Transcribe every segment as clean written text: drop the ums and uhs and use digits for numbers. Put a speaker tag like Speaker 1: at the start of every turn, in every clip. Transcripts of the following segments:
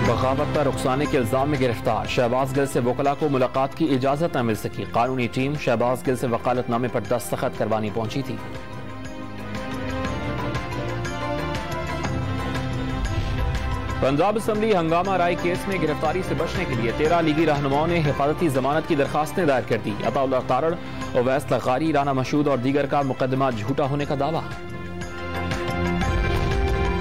Speaker 1: बगावत पर रुखसाने के इल्जाम में गिरफ्तार शहबाज गिल से वकला को मुलाकात की इजाजत न मिल सकी। कानूनी टीम शहबाज गिल से वकालतनामे पर दस्तखत करवानी पहुंची थी। पंजाब असम्बली हंगामा राय केस में गिरफ्तारी से बचने के लिए 13 लीगी रहनुमाओं ने हिफाजती जमानत की दरखास्तें दायर कर दी। अताउल्लाह तारड़, ओवैस लग़ारी, राना मशहूद और दीगर का मुकदमा झूठा होने का दावा।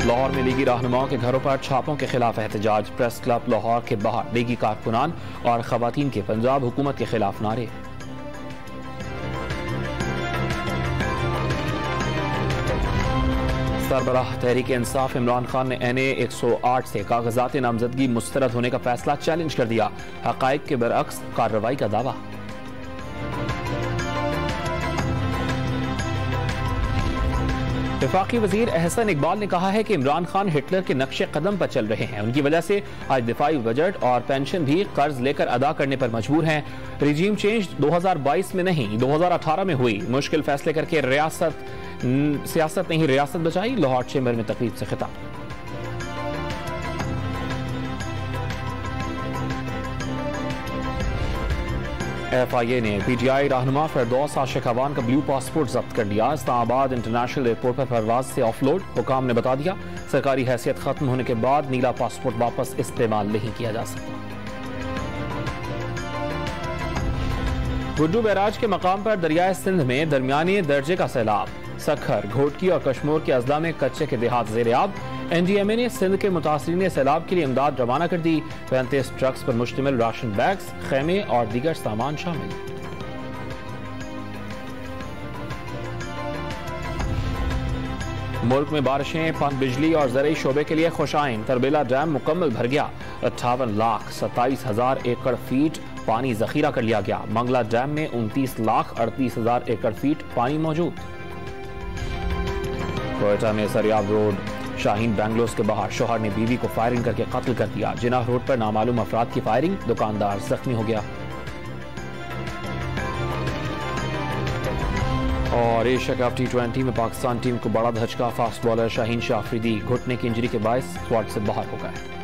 Speaker 1: लाहौर में लीगी रहनुमाओं के घरों पर छापों के खिलाफ एहतजाज। प्रेस क्लब लाहौर के बाहर लीगी कारकुनान और खवातीन के पंजाब हुकूमत के खिलाफ नारे। सरबराह तहरीक इंसाफ इमरान खान ने NA 108 से कागजात नामजदगी मुस्तरद होने का फैसला चैलेंज कर दिया। हकाइक के बरअक्स कार्रवाई का दावा। वफाकी वजीर एहसन इकबाल ने कहा है कि इमरान खान हिटलर के नक्शे कदम पर चल रहे हैं। उनकी वजह से आज दिफाई बजट और पेंशन भी कर्ज लेकर अदा करने पर मजबूर हैं। रिजीम चेंज 2022 में नहीं 2018 में हुई। मुश्किल फैसले करके सियासत नहीं रियासत बचाई। लाहौर चेंबर में तकरीब से खिताब। FIA ने PTI रहनुमा फिरदौस आशिक अवान का ब्लू पासपोर्ट जब्त कर लिया। इस्लामाबाद इंटरनेशनल एयरपोर्ट पर परवाज से ऑफलोड। हुकाम ने बता दिया सरकारी हैसियत खत्म होने के बाद नीला पासपोर्ट वापस इस्तेमाल नहीं किया जा सकता। गुड्डू बैराज के मकाम पर दरियाए सिंध में दरमियानी दर्जे का सैलाब। सखर, घोटकी और कश्मोर के अजला में कच्चे के देहात ज़ेर-ए-आब। NDMA ने सिंध के मुतासरीन सैलाब के लिए इमदाद रवाना कर दी। 35 ट्रक्स पर मुश्तमिल राशन बैग्स, खेमे और दीगर सामान शामिल। मुल्क में बारिशें, पन बिजली और ज़रूरी शोबे के लिए खुशाइन। तरबेला डैम मुकम्मल भर गया। 58,27,000 एकड़ फीट पानी जखीरा कर लिया गया। मंगला डैम में 29,38,000 एकड़ फीट पानी मौजूद। कोयटा में सरियाब रोड शाहीन बैंगलोस के बाहर शोहर ने बीवी को फायरिंग करके कत्ल कर दिया। जिनाह रोड पर नामालूम अफराद की फायरिंग, दुकानदार जख्मी हो गया। और एशिया कप T20 में पाकिस्तान टीम को बड़ा धचका। फास्ट बॉलर शाहीन शाह अफरीदी घुटने की इंजरी के बायस स्क्वाड से बाहर हो गए।